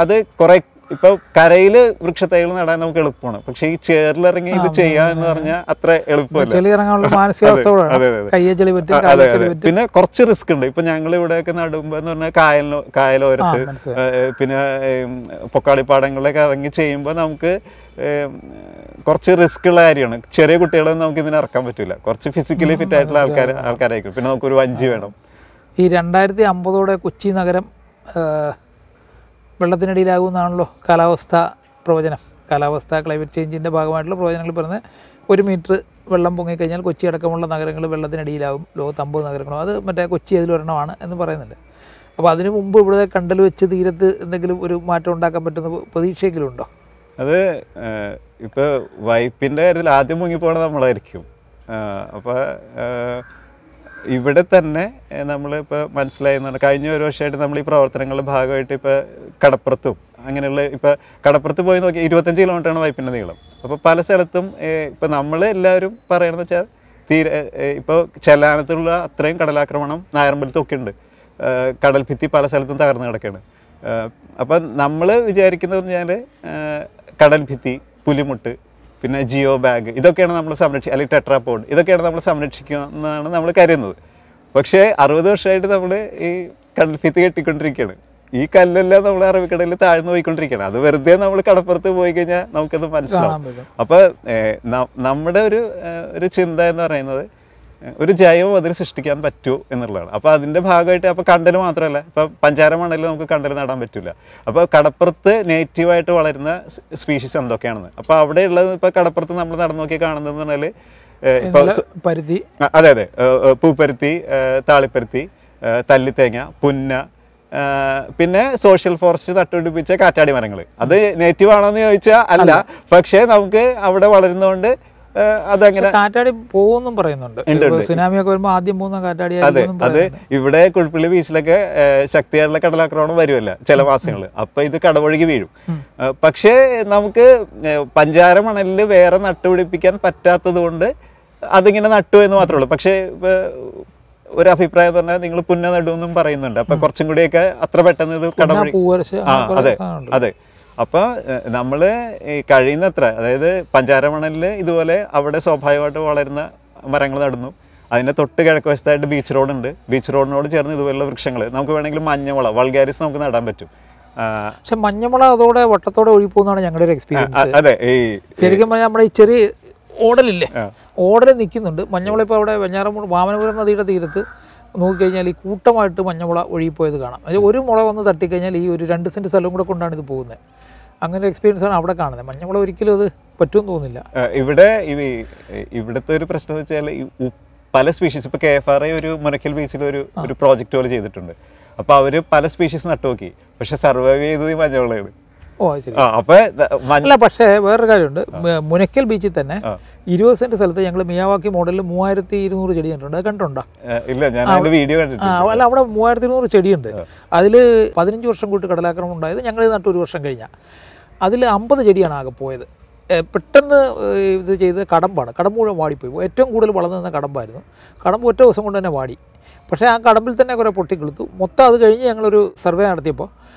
അത് കുറേ ഇപ്പോൾ കരയിൽ വൃക്ഷത്തൈകൾ നടാൻ നമുക്ക് എളുപ്പമാണ്, പക്ഷെ ഈ ചേറിലിറങ്ങി ഇത് ചെയ്യുക എന്ന് പറഞ്ഞാൽ അത്ര എളുപ്പമല്ല. പിന്നെ കുറച്ച് റിസ്ക് ഉണ്ട്. ഇപ്പൊ ഞങ്ങൾ ഇവിടെയൊക്കെ നടുമ്പോ എന്ന് പറഞ്ഞാൽ കായലോരത്ത് പിന്നെ പൊക്കാളിപ്പാടങ്ങളിലൊക്കെ ഇറങ്ങി ചെയ്യുമ്പോൾ നമുക്ക് കുറച്ച് റിസ്ക് ഉള്ള കാര്യമാണ്. ചെറിയ കുട്ടികളൊന്നും നമുക്ക് ഇതിനെ ഇറക്കാൻ പറ്റില്ല. കുറച്ച് ഫിസിക്കലി ഫിറ്റ് ആയിട്ടുള്ള ആൾക്കാരായിരിക്കും. പിന്നെ നമുക്കൊരു വഞ്ചി വേണം. ഈ 2050 കൊച്ചി നഗരം വെള്ളത്തിനടിയിലാകുമെന്നാണല്ലോ കാലാവസ്ഥ ക്ലൈമറ്റ് ചേഞ്ചിൻ്റെ ഭാഗമായിട്ടുള്ള പ്രവചനങ്ങൾ പറഞ്ഞ് 1 മീറ്റർ വെള്ളം പൊങ്ങിക്കഴിഞ്ഞാൽ കൊച്ചി അടക്കമുള്ള നഗരങ്ങൾ വെള്ളത്തിനടിയിലാകും. ലോകത്ത് 50 നഗരങ്ങളും, അത് മറ്റേ കൊച്ചി അതിലൊരെണ്ണമാണ് എന്ന് പറയുന്നുണ്ട്. അപ്പോൾ അതിനു മുമ്പ് ഇവിടെ കണ്ടൽ വെച്ച് തീരത്ത് എന്തെങ്കിലും ഒരു മാറ്റം ഉണ്ടാക്കാൻ പറ്റുന്ന പ്രതീക്ഷയെങ്കിലും ഉണ്ടോ? അത് ഇപ്പോൾ വൈപ്പിൻ്റെ കാര്യത്തിൽ ആദ്യം മുങ്ങിപ്പോണത് നമ്മളായിരിക്കും. അപ്പോൾ ഇവിടെ തന്നെ നമ്മളിപ്പോൾ മനസ്സിലായെന്നാണ്, കഴിഞ്ഞ 1 വർഷമായിട്ട് നമ്മൾ ഈ പ്രവർത്തനങ്ങളുടെ ഭാഗമായിട്ട് ഇപ്പോൾ കടപ്പുറത്തും അങ്ങനെയുള്ള ഇപ്പോൾ കടപ്പുറത്ത് പോയി നോക്കി 25 കിലോമീറ്ററാണ് വൈപ്പിൻ്റെ നീളം. അപ്പോൾ പല സ്ഥലത്തും ഇപ്പോൾ നമ്മൾ എല്ലാവരും പറയണമെന്ന് വെച്ചാൽ ഇപ്പോൾ ചെല്ലാനത്തുള്ള അത്രയും കടലാക്രമണം നായമ്പലത്തൊക്കെ ഉണ്ട്. കടൽ ഭിത്തി പല സ്ഥലത്തും തകർന്ന് കിടക്കുകയാണ്. അപ്പം നമ്മൾ വിചാരിക്കുന്നത് പറഞ്ഞാൽ കടൽ ഭിത്തി, പുലിമുട്ട്, പിന്നെ ജിയോബാഗ്, ഇതൊക്കെയാണ് നമ്മൾ അല്ലെങ്കിൽ ടെട്രാപോഡ്, ഇതൊക്കെയാണ് നമ്മൾ സംരക്ഷിക്കുന്നതാണ് നമ്മൾ കരുതുന്നത്. പക്ഷേ 60 വർഷമായിട്ട് നമ്മൾ ഈ കടൽ ഭിത്തി കെട്ടിക്കൊണ്ടിരിക്കുകയാണ്. ഈ കല്ലെല്ലാം നമ്മൾ അറബിക്കടലിൽ താഴ്ന്നു പോയിക്കൊണ്ടിരിക്കുകയാണ്. അത് വെറുതെ നമ്മൾ കടപ്പുറത്ത് പോയി കഴിഞ്ഞാൽ നമുക്കത് മനസ്സിലാവും. അപ്പോൾ നമ്മുടെ ഒരു ചിന്ത എന്ന് പറയുന്നത് ഒരു ജൈവം അതിൽ സൃഷ്ടിക്കാൻ പറ്റൂ എന്നുള്ളതാണ്. അപ്പോൾ അതിൻ്റെ ഭാഗമായിട്ട് അപ്പോൾ കണ്ടൽ മാത്രമല്ല, ഇപ്പം പഞ്ചാര മണലിൽ നമുക്ക് കണ്ടൽ നടാൻ പറ്റില്ല. അപ്പോൾ കടപ്പുറത്ത് നേറ്റീവായിട്ട് വളരുന്ന സ്പീഷീസ് എന്തൊക്കെയാണെന്ന്, അപ്പോൾ അവിടെയുള്ളത് ഇപ്പോൾ കടപ്പുറത്ത് നമ്മൾ നടന്നു നോക്കി കാണുന്നതെന്ന് പറഞ്ഞാൽ പരുത്തി, അതെ അതെ, പൂപ്പരുത്തി, താളിപ്പരുത്തി, തല്ലിത്തേങ്ങ, പുന്ന, പിന്നെ സോഷ്യൽ ഫോറസ്റ്റ് നട്ടുപിടിപ്പിച്ച കാറ്റാടി മരങ്ങൾ. അത് നേറ്റീവ് ആണോന്ന് ചോദിച്ചാൽ അല്ല, പക്ഷേ നമുക്ക് അവിടെ വളരുന്നതുകൊണ്ട് അതങ്ങനെ. കാറ്റാടി പോകുന്നും പറയുന്നുണ്ട്, സുനാമിയൊക്കെ വരുമ്പോൾ ആദ്യം പോകുന്ന കാറ്റാടി. അതെ, അത് ഇവിടെ കുഴപ്പള്ളി ബീച്ചിലൊക്കെ ശക്തിയായിട്ടുള്ള കടലാക്രമണം വരുമല്ല ചില മാസങ്ങൾ, അപ്പൊ ഇത് കടവൊഴുകി വീഴും. പക്ഷേ നമുക്ക് പഞ്ചാര മണലിൽ വേറെ നട്ടുപിടിപ്പിക്കാൻ പറ്റാത്തത് കൊണ്ട് അതിങ്ങനെ നട്ടു എന്ന് മാത്രമേ ഉള്ളൂ. പക്ഷേ ഒരു അഭിപ്രായം പറഞ്ഞാൽ നിങ്ങൾ പുന്ന നടുവെന്നും പറയുന്നുണ്ട്, അപ്പൊ കുറച്ചും കൂടിയൊക്കെ അത്ര പെട്ടെന്ന് ഇത് കടവൊഴുകി. അതെ അതെ. അപ്പോൾ നമ്മൾ കഴിയുന്നത്ര, അതായത് പഞ്ചാരമണലിൽ ഇതുപോലെ അവിടെ സ്വാഭാവികമായിട്ട് വളരുന്ന മരങ്ങൾ നടുന്നു. അതിൻ്റെ തൊട്ട് കിഴക്ക് വശത്തായിട്ട് ബീച്ച് റോഡുണ്ട്. ബീച്ച് റോഡിനോട് ചേർന്ന് ഇതുപോലുള്ള വൃക്ഷങ്ങൾ നമുക്ക് വേണമെങ്കിൽ മഞ്ഞമുള, വൾഗാരിസ് നമുക്ക് നടാൻ പറ്റും. പക്ഷെ മഞ്ഞമുള അതോടെ വട്ടത്തോടെ ഒഴുകി പോകുന്നതാണ് ഞങ്ങളുടെ ഒരു എക്സ്പീരിയൻസ്. അതെ, ശരിക്കും പറഞ്ഞാൽ നമ്മുടെ ഈ ചെറിയ ഓടലില്ലേ, ഓടൽ നിൽക്കുന്നുണ്ട്. മഞ്ഞമുള ഇപ്പോൾ അവിടെ വെഞ്ഞാറമൂട് വാമനപുരം നദിയുടെ തീരത്ത് നോക്കിക്കഴിഞ്ഞാൽ ഈ കൂട്ടമായിട്ട് മഞ്ഞമുള ഒഴുകിപ്പോയത് കാണാം. അത് ഒരു മുള വന്ന് തട്ടിക്കഴിഞ്ഞാൽ ഈ ഒരു 2 സെൻറ്റ് സ്ഥലം കൂടെ കൊണ്ടാണ് ഇത് പോകുന്നത്. അങ്ങനെ എക്സ്പീരിയൻസ് ആണ് അവിടെ കാണുന്നത്. മഞ്ഞമുള ഒരിക്കലും അത് പറ്റുമെന്ന് തോന്നുന്നില്ല. ഇവിടുത്തെ ഒരു പ്രശ്നം എന്ന് വെച്ചാൽ പല സ്പീഷീസ്, ഇപ്പോൾ KFRA ഒരു മുനക്കൽ ബീച്ചിൽ ഒരു പ്രോജക്റ്റ് പോലെ ചെയ്തിട്ടുണ്ട്. അപ്പോൾ അവർ പല സ്പീഷീസ് നട്ടുനോക്കി, പക്ഷെ സർവൈവ് ചെയ്തത് ഈ മഞ്ഞമുളയാണ്. ശരി. അല്ല, പക്ഷേ വേറൊരു കാര്യമുണ്ട്. മുനക്കൽ ബീച്ചിൽ തന്നെ 20 സെന്റ് സ്ഥലത്ത് ഞങ്ങൾ മിയാവാക്കി മോഡലിൽ 3200 ചെടി കണ്ടിട്ടുണ്ട്. അത് കണ്ടിട്ടുണ്ടോ? ഇല്ല, ഞാൻ വീഡിയോ കണ്ടിട്ടുണ്ട്. അല്ല, അവിടെ 3200 ചെടിയുണ്ട്. അതിൽ 15 വർഷം കൂട്ടി കടലാക്രമണം ഉണ്ടായത് ഞങ്ങൾ നട്ട് 1 വർഷം കഴിഞ്ഞാൽ. അതിൽ 50 ചെടിയാണ് ആകെ പോയത്. പെട്ടെന്ന് ഇത് ചെയ്ത് കടമ്പാണ്. കടമ്പ് മുഴുവൻ വാടിപ്പോയി. ഏറ്റവും കൂടുതൽ വളർന്നു നിന്ന കടമ്പായിരുന്നു. കടമ്പ് ഒറ്റ ദിവസം കൊണ്ട് തന്നെ വാടി. പക്ഷേ ആ കടമ്പിൽ തന്നെ കുറേ പൊട്ടിക്കിളുത്തു. മൊത്തം അത് കഴിഞ്ഞ് ഞങ്ങളൊരു സർവേ നടത്തിയപ്പോൾ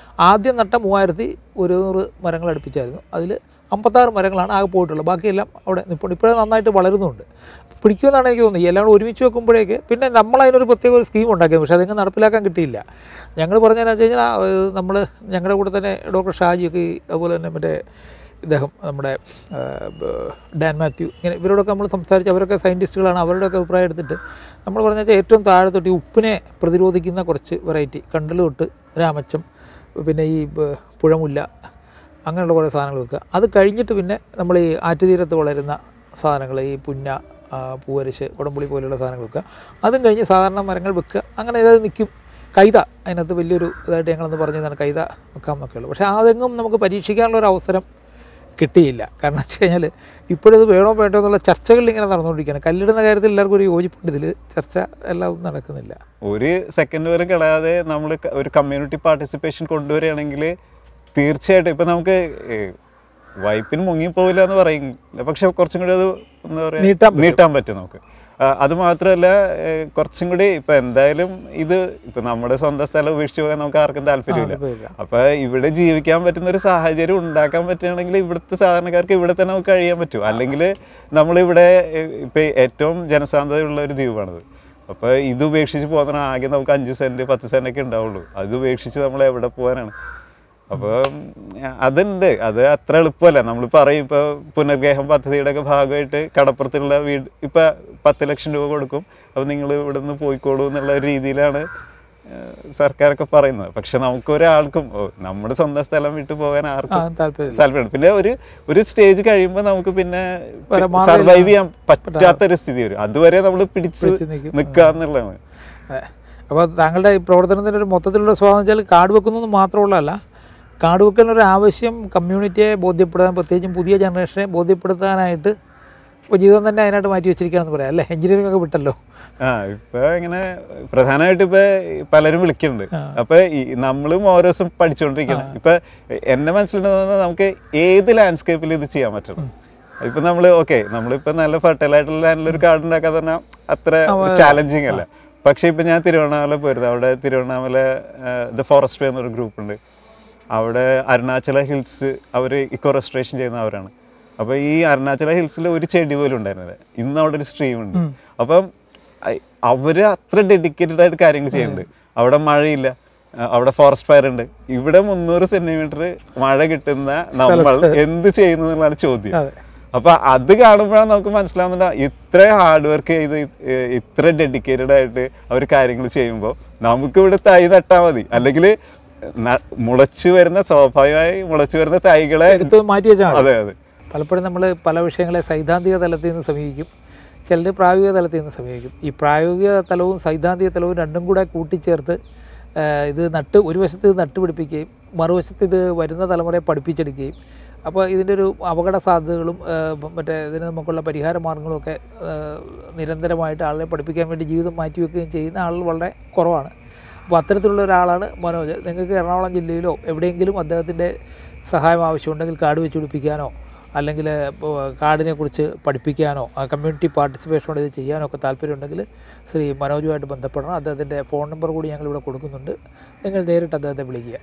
ആദ്യം നട്ട 3100 മരങ്ങൾ അടുപ്പിച്ചായിരുന്നു. അതിൽ 56 മരങ്ങളാണ് ആകെ പോയിട്ടുള്ളത്. ബാക്കിയെല്ലാം അവിടെ നിൽപ്പുണ്ട്. ഇപ്പോഴേ നന്നായിട്ട് വളരുന്നുണ്ട്. പിടിക്കുമെന്നാണ് എനിക്ക് തോന്നുന്നത്. എല്ലാം കൂടെ ഒരുമിച്ച് വെക്കുമ്പോഴേക്ക് പിന്നെ നമ്മളതിനൊരു പ്രത്യേക ഒരു സ്കീം ഉണ്ടാക്കിയത്, പക്ഷേ അതെങ്ങനെ നടപ്പിലാക്കാൻ കിട്ടിയില്ല. ഞങ്ങൾ പറഞ്ഞതെന്ന് വെച്ച് കഴിഞ്ഞാൽ ഞങ്ങളുടെ കൂടെ തന്നെ ഡോക്ടർ ഷാജിയൊക്കെ, അതുപോലെ തന്നെ മറ്റേ ഇദ്ദേഹം നമ്മുടെ ഡാൻ മാത്യു, ഇങ്ങനെ ഇവരോടൊക്കെ നമ്മൾ സംസാരിച്ച്, അവരൊക്കെ സയൻറ്റിസ്റ്റുകളാണ്, അവരുടെയൊക്കെ അഭിപ്രായം എടുത്തിട്ട് നമ്മൾ പറഞ്ഞാൽ ഏറ്റവും താഴെ തൊട്ട് ഈ ഉപ്പിനെ പ്രതിരോധിക്കുന്ന കുറച്ച് വെറൈറ്റി, കണ്ടൽ തൊട്ട് രാമച്ചം, പിന്നെ ഈ പുഴമുല്ല, അങ്ങനെയുള്ള കുറേ സാധനങ്ങൾ വെക്കുക. അത് കഴിഞ്ഞിട്ട് പിന്നെ നമ്മൾ ഈ ആറ്റുതീരത്ത് വളരുന്ന സാധനങ്ങൾ, ഈ പുന്ന, പൂവരശ്, കുടംപുളി പോലെയുള്ള സാധനങ്ങൾ വെക്കുക. അതും കഴിഞ്ഞ് സാധാരണ മരങ്ങൾ വെക്കുക. അങ്ങനെ ഇതായത് നിൽക്കും. കൈത അതിനകത്ത് വലിയൊരു ഇതായിട്ട് ഞങ്ങളൊന്ന് പറഞ്ഞതാണ്, കൈത വെക്കാം എന്നൊക്കെ ഉള്ളൂ. പക്ഷേ അതെങ്ങും നമുക്ക് പരീക്ഷിക്കാനുള്ളൊരു അവസരം കിട്ടിയില്ല. കാരണം വെച്ച് കഴിഞ്ഞാൽ ഇപ്പോഴത് വേണോ വേണ്ടോ എന്നുള്ള ചർച്ചകളിൽ ഇങ്ങനെ നടന്നുകൊണ്ടിരിക്കുകയാണ്. കല്ലിടുന്ന കാര്യത്തിൽ എല്ലാവർക്കും ഒരു യോജിപ്പുണ്ട്. ഇതിൽ ചർച്ച എല്ലാം ഒന്നും നടക്കുന്നില്ല. ഒരു സെക്കൻഡ് വരെ കളയാതെ നമ്മൾ ഒരു കമ്മ്യൂണിറ്റി പാർട്ടിസിപ്പേഷൻ കൊണ്ടുവരികയാണെങ്കിൽ തീർച്ചയായിട്ടും ഇപ്പം നമുക്ക് വൈപ്പിൻ മുങ്ങിപ്പോവില്ല എന്ന് പറയും, പക്ഷെ കുറച്ചും കൂടി അത് എന്താ പറയുക നീട്ടാൻ പറ്റും നമുക്ക്. അതുമാത്രമല്ല, കുറച്ചും കൂടി ഇപ്പം എന്തായാലും ഇത് ഇപ്പം നമ്മുടെ സ്വന്തം സ്ഥലം ഉപേക്ഷിച്ച് പോകാൻ നമുക്ക് ആർക്കും താല്പര്യമില്ല. അപ്പം ഇവിടെ ജീവിക്കാൻ പറ്റുന്ന ഒരു സാഹചര്യം ഉണ്ടാക്കാൻ പറ്റുകയാണെങ്കിൽ ഇവിടുത്തെ സാധാരണക്കാർക്ക് ഇവിടെ തന്നെ നമുക്ക് കഴിയാൻ പറ്റും. അല്ലെങ്കിൽ നമ്മളിവിടെ ഇപ്പം ഏറ്റവും ജനസാന്ദ്രതയുള്ള ഒരു ദ്വീപാണിത്. അപ്പോൾ ഇത് ഉപേക്ഷിച്ച് പോകുന്ന ആകെ നമുക്ക് 5 സെൻറ്റ് 10 സെൻറ്റൊക്കെ ഉണ്ടാവുള്ളൂ. അത് ഉപേക്ഷിച്ച് നമ്മൾ എവിടെ പോകാനാണ്? അപ്പോൾ അതുണ്ട്, അത് അത്ര എളുപ്പമല്ല. നമ്മൾ പറയും ഇപ്പോൾ പുനർഗേഹം പദ്ധതിയുടെ ഒക്കെ ഭാഗമായിട്ട് കടപ്പുറത്തുള്ള വീട് ഇപ്പം 10 ലക്ഷം രൂപ കൊടുക്കും, അപ്പോൾ നിങ്ങൾ ഇവിടെ നിന്ന് പോയിക്കോളൂ എന്നുള്ള രീതിയിലാണ് സർക്കാരൊക്കെ പറയുന്നത്. പക്ഷെ നമുക്കൊരാൾക്കും നമ്മുടെ സ്വന്തം സ്ഥലം വിട്ടു പോകാൻ ആർക്കും താല്പര്യം. പിന്നെ ഒരു സ്റ്റേജ് കഴിയുമ്പോൾ നമുക്ക് പിന്നെ സർവൈവ് ചെയ്യാൻ പറ്റാത്തൊരു സ്ഥിതി വരും. അതുവരെ നമ്മൾ പിടിച്ച് നിൽക്കുക എന്നുള്ളതാണ്. അപ്പോൾ താങ്കളുടെ ഈ പ്രവർത്തനത്തിൻ്റെ ഒരു മൊത്തത്തിലുള്ള സ്വഭാവം വെച്ചാൽ കാട് വെക്കുന്നത് മാത്രമുള്ളതല്ല, കാട് വെക്കാനൊരു ആവശ്യം കമ്മ്യൂണിറ്റിയെ ബോധ്യപ്പെടുത്താൻ, പ്രത്യേകിച്ചും പുതിയ ജനറേഷനെ ബോധ്യപ്പെടുത്താനായിട്ട് ഇപ്പോൾ ജീവിതം തന്നെ അതിനായിട്ട് മാറ്റി വെച്ചിരിക്കുകയാണെന്ന് പറയാം അല്ലേ? എഞ്ചിനീയറിംഗ് ഒക്കെ വിട്ടല്ലോ. ഇപ്പോൾ ഇങ്ങനെ പ്രധാനമായിട്ട് ഇപ്പോൾ പലരും വിളിക്കുന്നുണ്ട്. അപ്പോൾ നമ്മളും ഓരോ ദിവസം പഠിച്ചുകൊണ്ടിരിക്കണം. ഇപ്പം എൻ്റെ മനസ്സിലുണ്ടെന്ന് നമുക്ക് ഏത് ലാൻഡ്സ്കേപ്പിൽ ഇത് ചെയ്യാൻ പറ്റണം. ഇപ്പം നമ്മളിപ്പോൾ നല്ല ഫെർട്ടൈലായിട്ടുള്ള ലാൻഡിലൊരു കാർഡ് ഉണ്ടാക്കാൻ പറഞ്ഞാൽ അത്ര ചാലഞ്ചിങ് അല്ല. പക്ഷേ ഇപ്പം ഞാൻ തിരുവണ്ണാമല പോയിരുന്നു. അവിടെ തിരുവണ്ണാമല ദ ഫോറസ്റ്റ് വേ എന്നൊരു ഗ്രൂപ്പുണ്ട്. അവിടെ അരുണാചല ഹിൽസ് അവർ ഇക്കോ റെസ്റ്റോറേഷൻ ചെയ്യുന്നവരാണ്. അപ്പോൾ ഈ അരുണാചല ഹിൽസിൽ ഒരു ചെടി പോലും ഉണ്ടായിരുന്നില്ല. ഇന്ന് അവിടെ ഒരു സ്ട്രീം ഉണ്ട്. അപ്പം അവർ അത്ര ഡെഡിക്കേറ്റഡ് ആയിട്ട് കാര്യങ്ങൾ ചെയ്യുന്നുണ്ട്. അവിടെ മഴയില്ല, അവിടെ ഫോറസ്റ്റ് ഫയർ ഉണ്ട്. ഇവിടെ 300 സെന്റിമീറ്റർ മഴ കിട്ടുന്ന നമ്മൾ എന്ത് ചെയ്യുന്നു എന്നുള്ളതാണ് ചോദ്യം. അപ്പോൾ അത് കാണുമ്പോഴാണ് നമുക്ക് മനസ്സിലാവുന്നുണ്ട് ഇത്ര ഹാർഡ് വർക്ക് ചെയ്ത് ഇത്ര ഡെഡിക്കേറ്റഡ് ആയിട്ട് അവർ കാര്യങ്ങൾ ചെയ്യുമ്പോൾ നമുക്കിവിടെ തൈ നട്ടാൽ മതി. അല്ലെങ്കിൽ സ്വാഭാവികമായി മുളച്ചു വരുന്ന തൈകളെ എടുത്ത് മാറ്റി വെച്ചാൽ. അതെ അതെ. പലപ്പോഴും നമ്മൾ പല വിഷയങ്ങളെ സൈദ്ധാന്തിക തലത്തിൽ നിന്ന് സമീപിക്കും. ചിലർ പ്രായോഗിക തലത്തിൽ നിന്ന് സമീപിക്കും. ഈ പ്രായോഗിക തലവും സൈദ്ധാന്തിക തലവും രണ്ടും കൂടെ കൂട്ടിച്ചേർത്ത് ഇത് ഒരു വശത്ത് ഇത് നട്ടുപിടിപ്പിക്കുകയും മറുവശത്ത് ഇത് വരുന്ന തലമുറയെ പഠിപ്പിച്ചെടുക്കുകയും, അപ്പോൾ ഇതിൻ്റെ ഒരു അപകട സാധ്യതകളും ഇതിന് നമുക്കുള്ള പരിഹാര മാർഗ്ഗങ്ങളുമൊക്കെ നിരന്തരമായിട്ട് ആളുകളെ പഠിപ്പിക്കാൻ വേണ്ടി ജീവിതം മാറ്റിവെക്കുകയും ചെയ്യുന്ന ആളുകൾ വളരെ കുറവാണ്. അപ്പോൾ അത്തരത്തിലുള്ള ഒരാളാണ് മനോജ്. നിങ്ങൾക്ക് എറണാകുളം ജില്ലയിലോ എവിടെയെങ്കിലും അദ്ദേഹത്തിൻ്റെ സഹായം ആവശ്യമുണ്ടെങ്കിൽ കാട് വെച്ച് പിടിപ്പിക്കാനോ അല്ലെങ്കിൽ കാടിനെക്കുറിച്ച് പഠിപ്പിക്കാനോ കമ്മ്യൂണിറ്റി പാർട്ടിസിപ്പേഷനോട് ഇത് ചെയ്യാനോ ഒക്കെ താല്പര്യമുണ്ടെങ്കിൽ ശ്രീ മനോജുമായിട്ട് ബന്ധപ്പെടണം. അദ്ദേഹത്തിൻ്റെ ഫോൺ നമ്പർ കൂടി ഞങ്ങളിവിടെ കൊടുക്കുന്നുണ്ട്. നിങ്ങൾ നേരിട്ട് അദ്ദേഹത്തെ വിളിക്കുക.